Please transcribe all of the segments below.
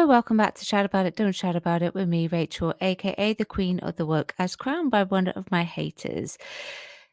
welcome back to Shout About It, Don't Shout About It with me, Rachel, aka the Queen of the Woke, as crowned by one of my haters.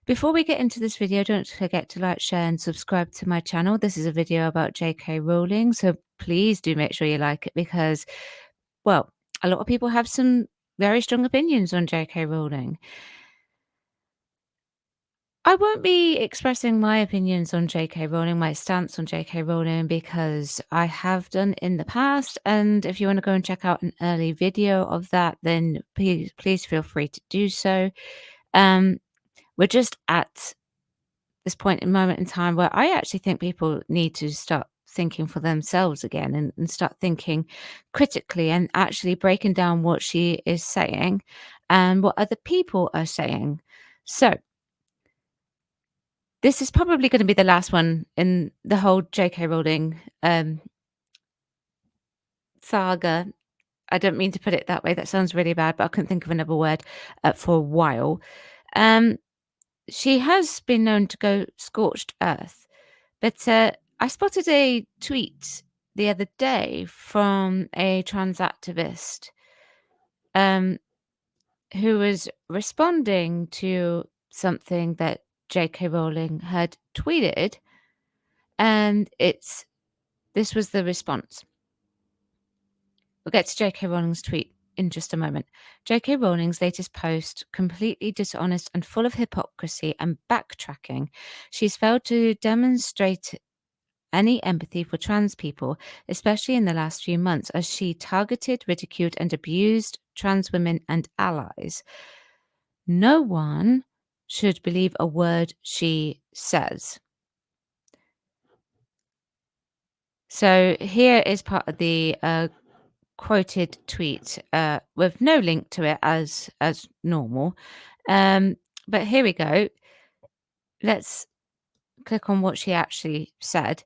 Before we get into this video, don't forget to like, share, and subscribe to my channel. This is a video about J.K. Rowling, so please do make sure you like it because, well, a lot of people have some very strong opinions on J.K. Rowling. I won't be expressing my opinions on J.K. Rowling, my stance on J.K. Rowling, because I have done in the past. And if you want to go and check out an early video of that, then please feel free to do so. We're just at this point in moment in time where I actually think people need to start thinking for themselves again and start thinking critically and actually breaking down what she is saying and what other people are saying. So, this is probably gonna be the last one in the whole J.K. Rowling, saga. I don't mean to put it that way, that sounds really bad, but I couldn't think of another word, for a while. Um, she has been known to go scorched earth, but, I spotted a tweet the other day from a trans activist, um, who was responding to something that J.K. Rowling had tweeted, and this was the response. We'll get to J.K. Rowling's tweet in just a moment. J.K. Rowling's latest post, completely dishonest and full of hypocrisy and backtracking. She's failed to demonstrate any empathy for trans people, especially in the last few months, as she targeted, ridiculed, and abused trans women and allies. No one should believe a word she says. So here is part of the quoted tweet with no link to it as normal. But here we go. Let's click on what she actually said.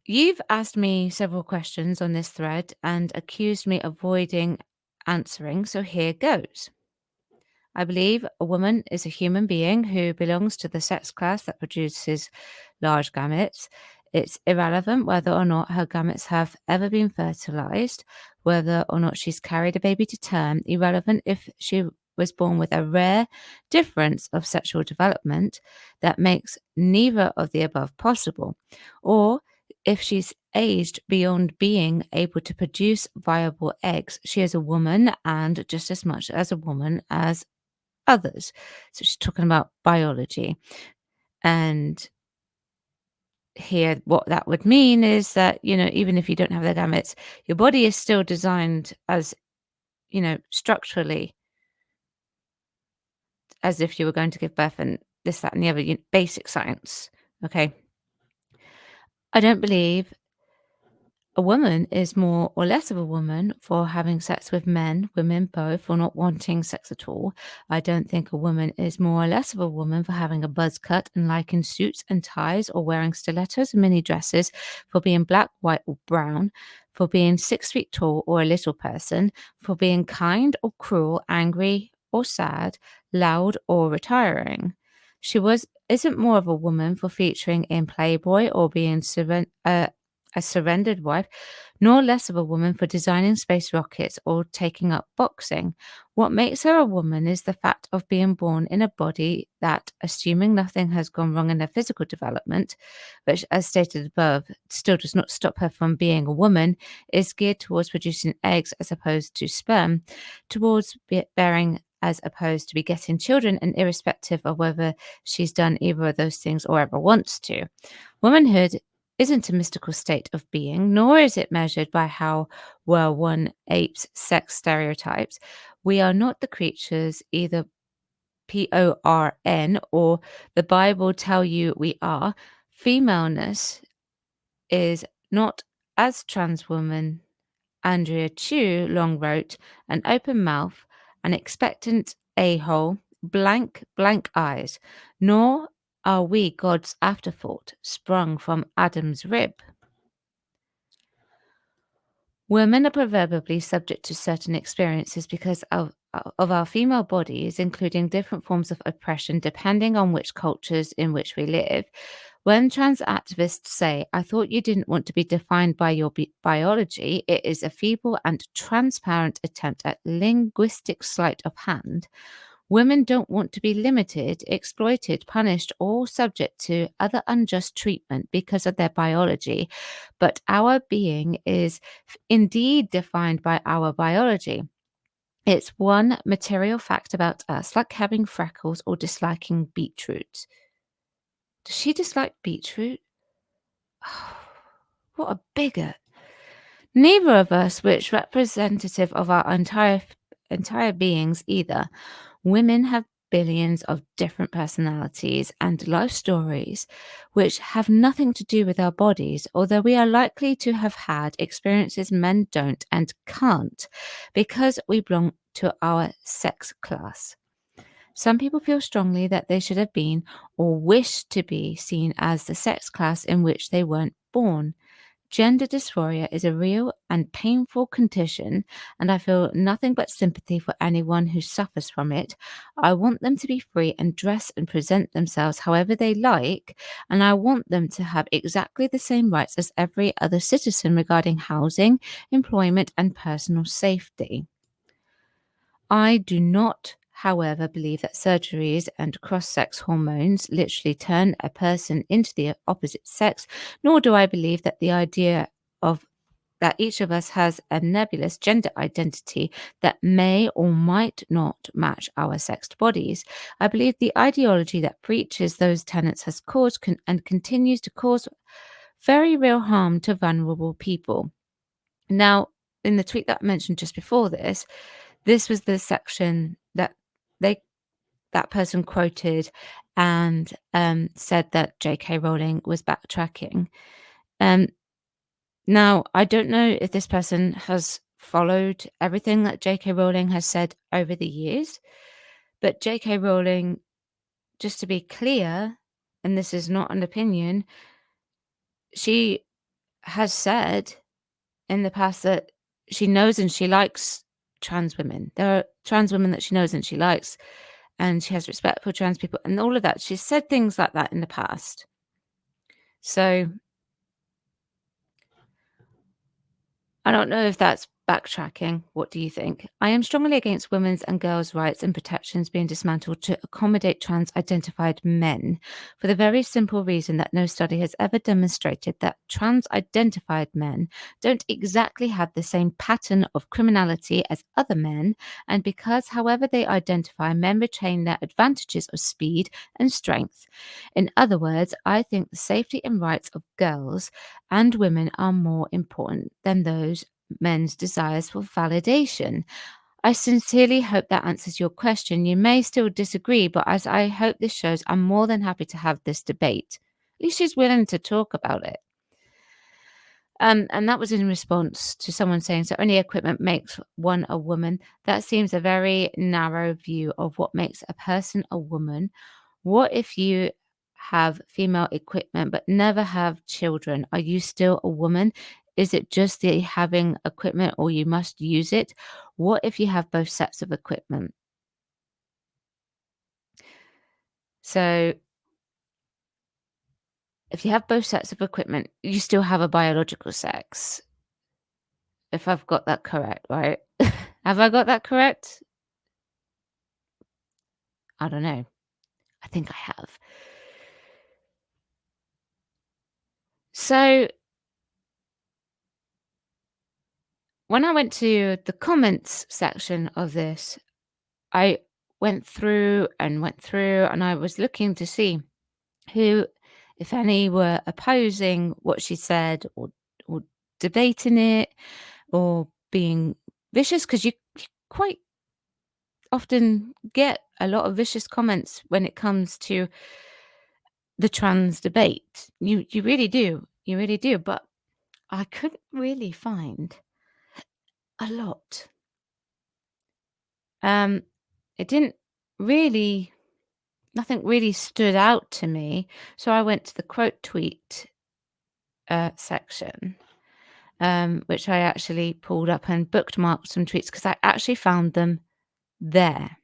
You've asked me several questions on this thread and accused me of avoiding answering, so here goes. I believe a woman is a human being who belongs to the sex class that produces large gametes. It's irrelevant whether or not her gametes have ever been fertilized, whether or not she's carried a baby to term, irrelevant if she was born with a rare difference of sexual development that makes neither of the above possible, or if she's aged beyond being able to produce viable eggs. She is a woman and just as much as a woman as others. So she's talking about biology. And here, what that would mean is that, even if you don't have the gametes, your body is still designed as, structurally as if you were going to give birth and this, that, and the other, basic science. Okay. I don't believe a woman is more or less of a woman for having sex with men, women both, or not wanting sex at all. I don't think a woman is more or less of a woman for having a buzz cut and liking suits and ties or wearing stilettos and mini dresses, for being black, white, or brown, for being 6 feet tall or a little person, for being kind or cruel, angry or sad, loud or retiring. She isn't more of a woman for featuring in Playboy or being a surrendered wife, nor less of a woman for designing space rockets or taking up boxing. What makes her a woman is the fact of being born in a body that, assuming nothing has gone wrong in her physical development, which, as stated above, still does not stop her from being a woman, is geared towards producing eggs as opposed to sperm, towards bearing as opposed to be getting children, and irrespective of whether she's done either of those things or ever wants to. Womanhood isn't a mystical state of being, nor is it measured by how well one apes sex stereotypes. We are not the creatures either PORN or the Bible tell you we are. Femaleness is not, as trans woman Andrea Chu long wrote, an open mouth, an expectant a-hole, blank, blank eyes, nor are we God's afterthought, sprung from Adam's rib. Women are proverbially subject to certain experiences because of our female bodies, including different forms of oppression depending on which cultures in which we live. When trans activists say, I thought you didn't want to be defined by your biology, it is a feeble and transparent attempt at linguistic sleight of hand. Women don't want to be limited, exploited, punished, or subject to other unjust treatment because of their biology. But our being is indeed defined by our biology. It's one material fact about us, like having freckles or disliking beetroot. Does she dislike beetroot? What a bigot. Neither of us, which representative of our entire beings either. Women have billions of different personalities and life stories which have nothing to do with our bodies, although we are likely to have had experiences men don't and can't because we belong to our sex class. Some people feel strongly that they should have been or wish to be seen as the sex class in which they weren't born. Gender dysphoria is a real and painful condition, and I feel nothing but sympathy for anyone who suffers from it. I want them to be free and dress and present themselves however they like, and I want them to have exactly the same rights as every other citizen regarding housing, employment, and personal safety. I do not, however, believe that surgeries and cross sex hormones literally turn a person into the opposite sex, nor do I believe that the idea of that each of us has a nebulous gender identity that may or might not match our sexed bodies. I believe the ideology that preaches those tenets has caused and continues to cause very real harm to vulnerable people. Now, in the tweet that I mentioned just before this was the section that they that person quoted and said that J.K. Rowling was backtracking. Um, Now, I don't know if this person has followed everything that J.K. Rowling has said over the years, but J.K. Rowling, just to be clear, and this is not an opinion, she has said in the past that she knows and she likes trans women. There are trans women that she knows and she likes, and she has respect for trans people and all of that. She's said things like that in the past. So I don't know if that's backtracking. What do you think? I am strongly against women's and girls' rights and protections being dismantled to accommodate trans identified men for the very simple reason that no study has ever demonstrated that trans identified men don't exactly have the same pattern of criminality as other men, and because, however they identify, men retain their advantages of speed and strength. In other words, I think the safety and rights of girls and women are more important than those men's desires for validation. I sincerely hope that answers your question. You may still disagree, but as I hope this shows, I'm more than happy to have this debate. At least she's willing to talk about it. And that was in response to someone saying, so only equipment makes one a woman. That seems a very narrow view of what makes a person a woman. What if you have female equipment but never have children? Are you still a woman? Is it just the having equipment or you must use it? What if you have both sets of equipment? So if you have both sets of equipment, you still have a biological sex. If I've got that correct, right? Have I got that correct? I don't know. I think I have. So when I went to the comments section of this, I went through and went through, and I was looking to see who, if any, were opposing what she said or debating it or being vicious, because you quite often get a lot of vicious comments when it comes to the trans debate. You really do. You really do. But I couldn't really find a lot. Um, it didn't really nothing really stood out to me, so I went to the quote tweet section, which I actually pulled up and bookmarked some tweets because I actually found them there.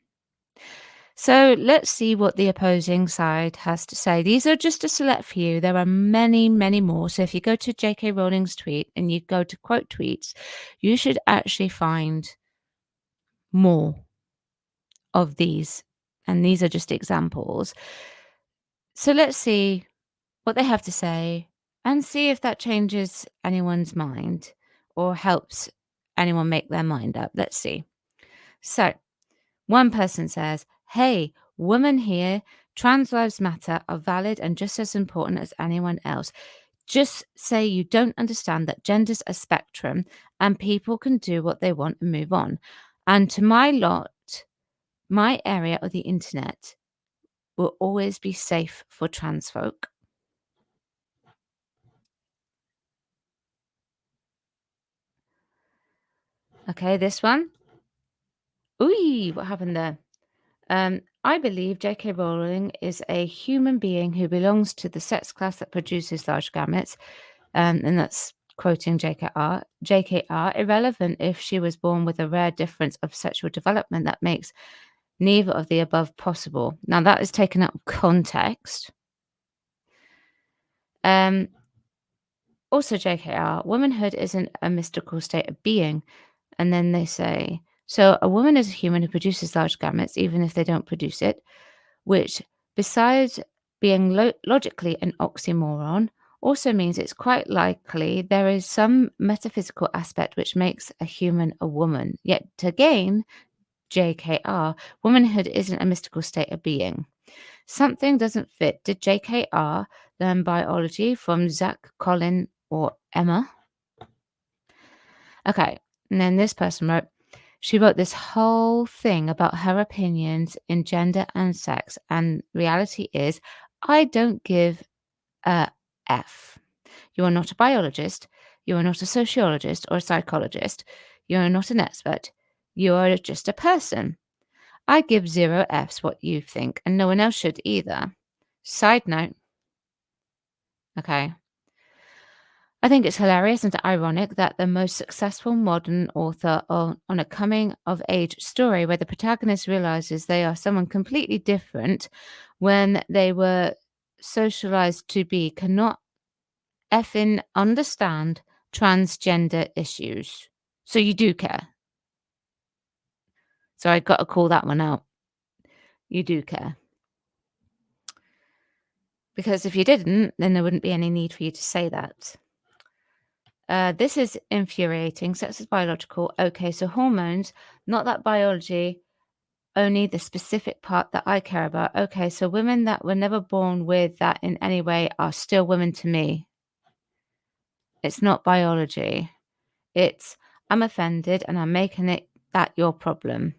So let's see what the opposing side has to say. These are just a select few. There are many, many more. So if you go to J.K. Rowling's tweet and you go to quote tweets, you should actually find more of these. And these are just examples. So let's see what they have to say and see if that changes anyone's mind or helps anyone make their mind up. Let's see. So one person says, "Hey, women here, trans lives matter, are valid and just as important as anyone else. Just say you don't understand that gender's a spectrum and people can do what they want and move on. And to my lot, my area of the internet will always be safe for trans folk." Okay, this one. Ooh, what happened there? I believe J.K. Rowling is a human being who belongs to the sex class that produces large gametes, and that's quoting JKR. JKR, irrelevant if she was born with a rare difference of sexual development that makes neither of the above possible. Now, that is taken out of context. Um, Also, JKR, womanhood isn't a mystical state of being. And then they say, so a woman is a human who produces large gametes, even if they don't produce it, which, besides being logically an oxymoron, also means it's quite likely there is some metaphysical aspect which makes a human a woman. Yet again, JKR, womanhood isn't a mystical state of being. Something doesn't fit. Did JKR learn biology from Zach, Colin, or Emma? Okay. And then this person wrote, she wrote this whole thing about her opinions in gender and sex. And reality is, I don't give a F. You are not a biologist. You are not a sociologist or a psychologist. You are not an expert. You are just a person. I give zero Fs what you think, and no one else should either. Side note, okay. I think it's hilarious and ironic that the most successful modern author on a coming of age story where the protagonist realizes they are someone completely different when they were socialized to be cannot effing understand transgender issues. So you do care. So I got to call that one out. You do care. Because if you didn't, then there wouldn't be any need for you to say that. This is infuriating. Sex is biological. Okay, so hormones, not that biology, only the specific part that I care about. Okay, so women that were never born with that in any way are still women to me. It's not biology. It's, I'm offended and I'm making it that your problem.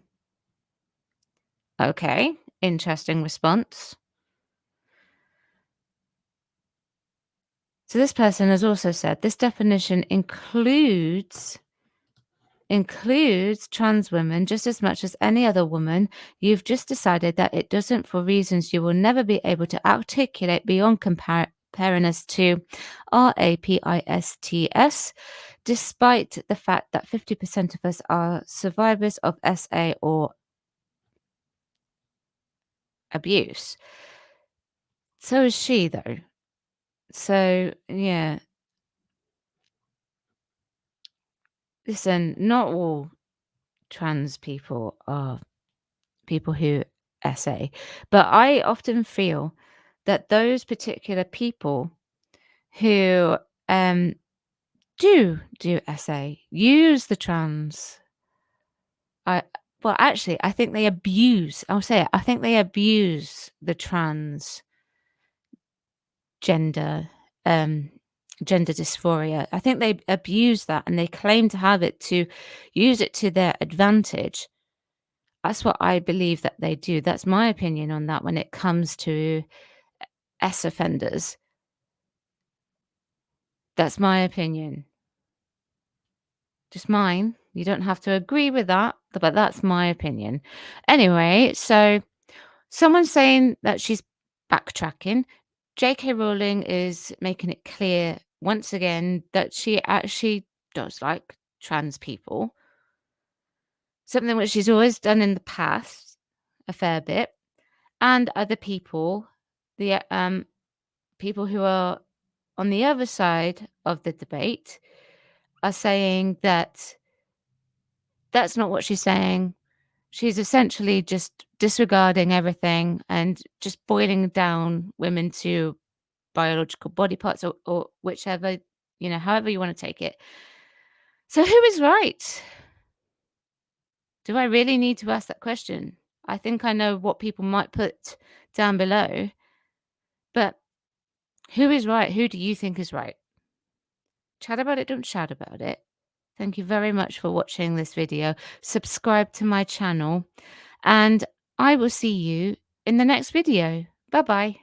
Okay, interesting response. So this person has also said this definition includes trans women just as much as any other woman. You've just decided that it doesn't for reasons you will never be able to articulate beyond comparing us to RAPISTS, despite the fact that 50% of us are survivors of SA or abuse. So is she, though. So, yeah. Listen, not all trans people are people who essay, but I often feel that those particular people who do essay use the trans. I well, actually, I think they abuse. I'll say it. I think they abuse the trans gender gender dysphoria. I think they abuse that and they claim to have it to use it to their advantage. That's what I believe that they do. That's my opinion on that when it comes to S offenders. That's my opinion. Just mine. You don't have to agree with that, but that's my opinion. Anyway, so someone's saying that she's backtracking. J.K. Rowling is making it clear once again that she actually does like trans people, something which she's always done in the past a fair bit. and other people, the people who are on the other side of the debate, are saying that that's not what she's saying. She's essentially just disregarding everything and just boiling down women to biological body parts, or whichever, however you want to take it. So who is right? Do I really need to ask that question? I think I know what people might put down below, but who is right? Who do you think is right? Chat about it, don't shout about it. Thank you very much for watching this video. Subscribe to my channel, and I will see you in the next video. Bye bye.